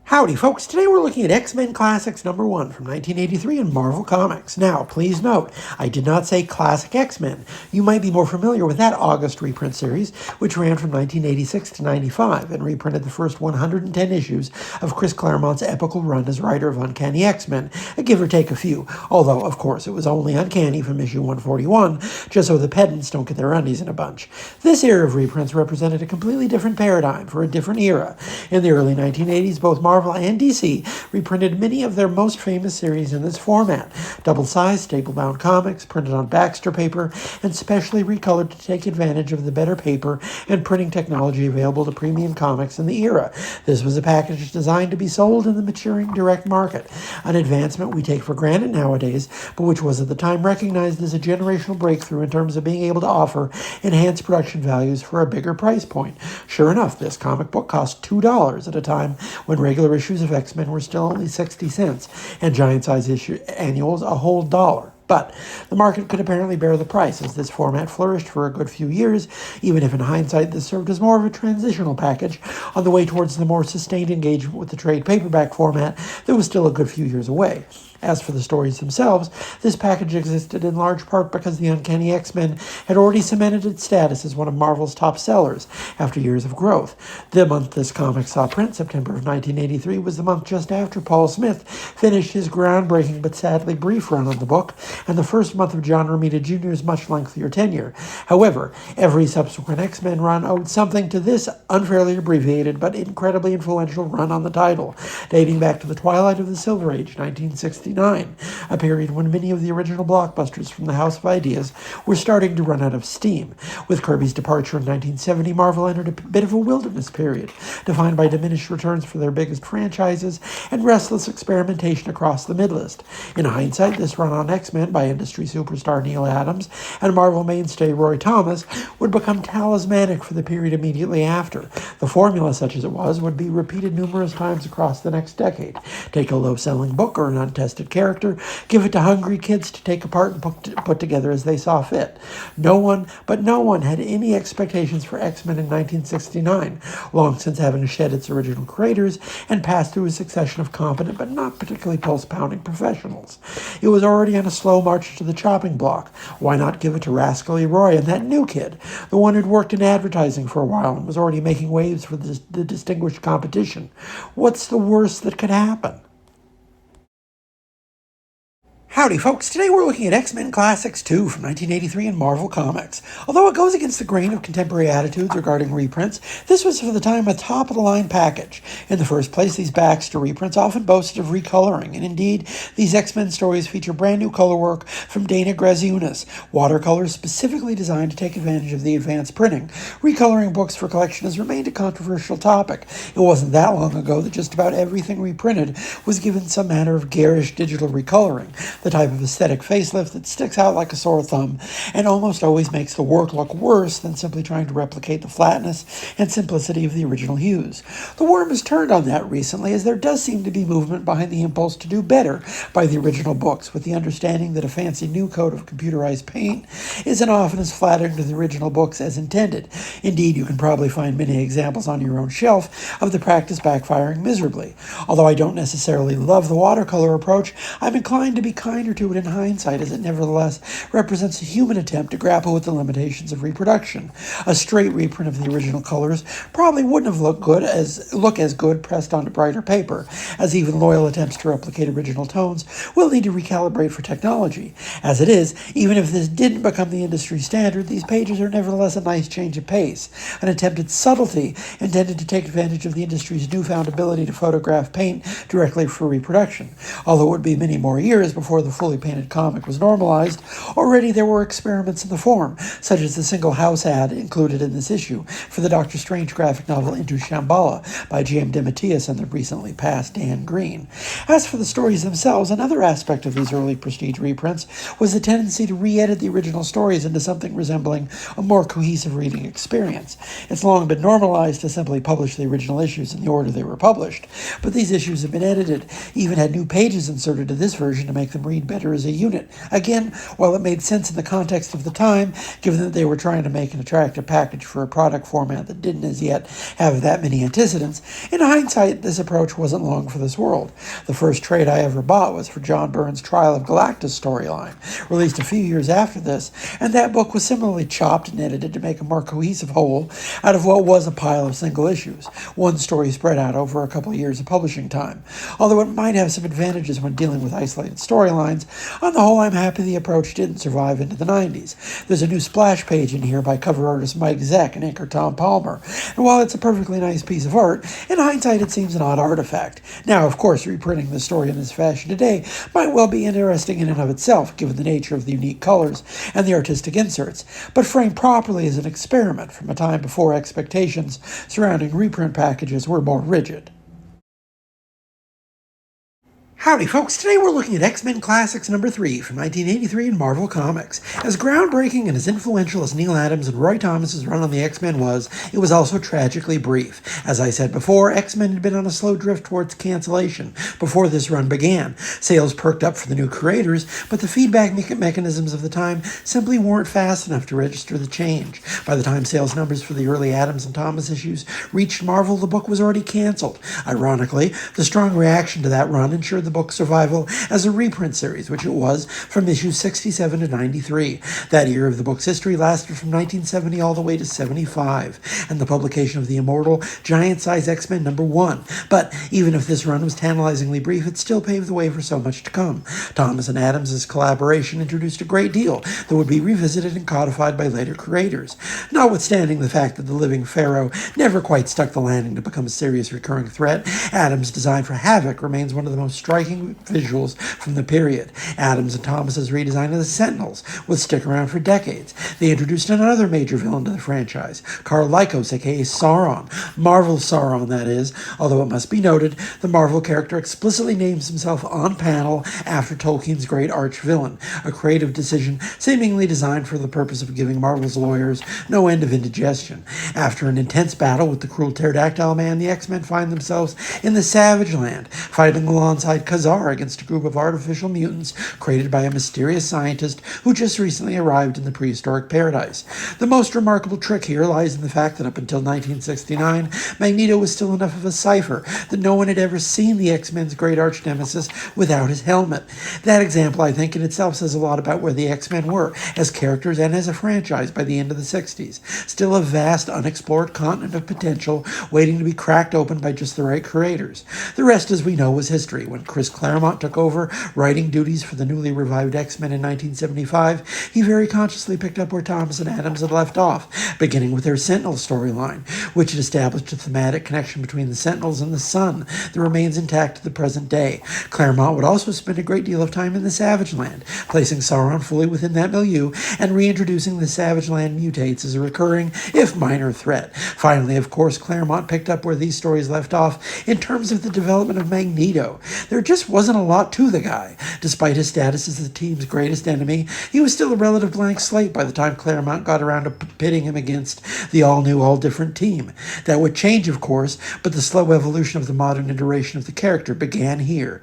Howdy, folks. Today we're looking at X-Men Classics #1 from 1983 in Marvel Comics. Now, please note, I did not say Classic X-Men. You might be more familiar with that August reprint series, which ran from 1986 to 95 and reprinted the first 110 issues of Chris Claremont's epical run as writer of Uncanny X-Men, give or take a few, although, of course, it was only Uncanny from issue 141, just so the pedants don't get their undies in a bunch. This era of reprints represented a completely different paradigm for a different era. In the early 1980s, both Marvel and DC reprinted many of their most famous series in this format. Double-sized, staple-bound comics, printed on Baxter paper, and specially recolored to take advantage of the better paper and printing technology available to premium comics in the era. This was a package designed to be sold in the maturing direct market, an advancement we take for granted nowadays, but which was at the time recognized as a generational breakthrough in terms of being able to offer enhanced production values for a bigger price point. Sure enough, this comic book cost $2 at a time when regular issues of X-Men were still only 60 cents, and giant-size issue annuals a whole $1. But the market could apparently bear the price as this format flourished for a good few years, even if in hindsight this served as more of a transitional package on the way towards the more sustained engagement with the trade paperback format that was still a good few years away. As for the stories themselves, this package existed in large part because the Uncanny X-Men had already cemented its status as one of Marvel's top sellers after years of growth. The month this comic saw print, September of 1983, was the month just after Paul Smith finished his groundbreaking but sadly brief run on the book, and the first month of John Romita Jr.'s much lengthier tenure. However, every subsequent X-Men run owed something to this unfairly abbreviated but incredibly influential run on the title, dating back to the twilight of the Silver Age, 1969. A period when many of the original blockbusters from the House of Ideas were starting to run out of steam. With Kirby's departure in 1970, Marvel entered a bit of a wilderness period, defined by diminished returns for their biggest franchises and restless experimentation across the midlist. In hindsight, this run on X-Men by industry superstar Neal Adams and Marvel mainstay Roy Thomas would become talismanic for the period immediately after. The formula, such as it was, would be repeated numerous times across the next decade. Take a low-selling book or an untested character, give it to hungry kids to take apart and put together as they saw fit. No one had any expectations for X-Men in 1969, long since having shed its original creators and passed through a succession of competent but not particularly pulse-pounding professionals. It was already on a slow march to the chopping block. Why not give it to Rascally Roy and that new kid, the one who'd worked in advertising for a while and was already making waves for the distinguished competition? What's the worst that could happen? Howdy, folks. Today we're looking at X-Men Classics 2 from 1983 in Marvel Comics. Although it goes against the grain of contemporary attitudes regarding reprints, this was for the time a top-of-the-line package. In the first place, these Baxter reprints often boasted of recoloring, and indeed, these X-Men stories feature brand new color work from Dana Graziunas, watercolors specifically designed to take advantage of the advanced printing. Recoloring books for collection has remained a controversial topic. It wasn't that long ago that just about everything reprinted was given some manner of garish digital recoloring, the type of aesthetic facelift that sticks out like a sore thumb and almost always makes the work look worse than simply trying to replicate the flatness and simplicity of the original hues. The worm has turned on that recently, as there does seem to be movement behind the impulse to do better by the original books, with the understanding that a fancy new coat of computerized paint isn't often as flattering to the original books as intended. Indeed, you can probably find many examples on your own shelf of the practice backfiring miserably. Although I don't necessarily love the watercolor approach, I'm inclined to be kinder to it in hindsight, as it nevertheless represents a human attempt to grapple with the limitations of reproduction. A straight reprint of the original colors probably wouldn't have looked as good pressed onto brighter paper, as even loyal attempts to replicate original tones will need to recalibrate for technology. As it is, even if this didn't become the industry standard, these pages are nevertheless a nice change of pace, an attempt at subtlety intended to take advantage of the industry's newfound ability to photograph paint directly for reproduction. Although it would be many more years before the fully painted comic was normalized, already there were experiments in the form, such as the single house ad included in this issue for the Doctor Strange graphic novel Into Shambhala by J.M. DeMatteis and the recently passed Dan Green. As for the stories themselves, another aspect of these early prestige reprints was the tendency to re-edit the original stories into something resembling a more cohesive reading experience. It's long been normalized to simply publish the original issues in the order they were published, but these issues have been edited, even had new pages inserted to this version to make them read better as a unit. Again, while it made sense in the context of the time, given that they were trying to make an attractive package for a product format that didn't as yet have that many antecedents, in hindsight, this approach wasn't long for this world. The first trade I ever bought was for John Byrne's Trial of Galactus storyline, released a few years after this, and that book was similarly chopped and edited to make a more cohesive whole out of what was a pile of single issues, one story spread out over a couple of years of publishing time. Although it might have some advantages when dealing with isolated storylines, on the whole I'm happy the approach didn't survive into the 90s. There's a new splash page in here by cover artist Mike Zeck and inker Tom Palmer, and while it's a perfectly nice piece of art, in hindsight it seems an odd artifact. Now, of course, reprinting the story in this fashion today might well be interesting in and of itself, given the nature of the unique colors and the artistic inserts, but framed properly as an experiment from a time before expectations surrounding reprint packages were more rigid. Howdy folks, today we're looking at X-Men Classics number 3 from 1983 in Marvel Comics. As groundbreaking and as influential as Neal Adams and Roy Thomas's run on the X-Men was, it was also tragically brief. As I said before, X-Men had been on a slow drift towards cancellation before this run began. Sales perked up for the new creators, but the feedback mechanisms of the time simply weren't fast enough to register the change. By the time sales numbers for the early Adams and Thomas issues reached Marvel, the book was already canceled. Ironically, the strong reaction to that run ensured the book's survival as a reprint series, which it was from issues 67 to 93. That year of the book's history lasted from 1970 all the way to 75, and the publication of the immortal giant-size X-Men number 1. But even if this run was tantalizingly brief, it still paved the way for so much to come. Thomas and Adams' collaboration introduced a great deal that would be revisited and codified by later creators. Notwithstanding the fact that the living Pharaoh never quite stuck the landing to become a serious recurring threat, Adams' design for Havoc remains one of the most striking visuals from the period. Adams and Thomas's redesign of the Sentinels would stick around for decades. They introduced another major villain to the franchise, Karl Lykos, aka Sauron. Marvel's Sauron, that is, although it must be noted, the Marvel character explicitly names himself on panel after Tolkien's great arch-villain, a creative decision seemingly designed for the purpose of giving Marvel's lawyers no end of indigestion. After an intense battle with the cruel pterodactyl man, the X-Men find themselves in the Savage Land, fighting alongside Khazar against a group of artificial mutants created by a mysterious scientist who just recently arrived in the prehistoric paradise. The most remarkable trick here lies in the fact that up until 1969, Magneto was still enough of a cipher that no one had ever seen the X-Men's great arch-nemesis without his helmet. That example, I think, in itself says a lot about where the X-Men were, as characters and as a franchise by the end of the 60s. Still a vast, unexplored continent of potential waiting to be cracked open by just the right creators. The rest, as we know, was history. When Chris Claremont took over writing duties for the newly revived X-Men in 1975, he very consciously picked up where Thomas and Adams had left off, beginning with their Sentinel storyline, which had established a thematic connection between the Sentinels and the Sun that remains intact to the present day. Claremont would also spend a great deal of time in the Savage Land, placing Sauron fully within that milieu and reintroducing the Savage Land mutates as a recurring, if minor, threat. Finally, of course, Claremont picked up where these stories left off in terms of the development of Magneto. There just wasn't a lot to the guy. Despite his status as the team's greatest enemy, he was still a relative blank slate by the time Claremont got around to pitting him against the all-new, all-different team. That would change, of course, but the slow evolution of the modern iteration of the character began here.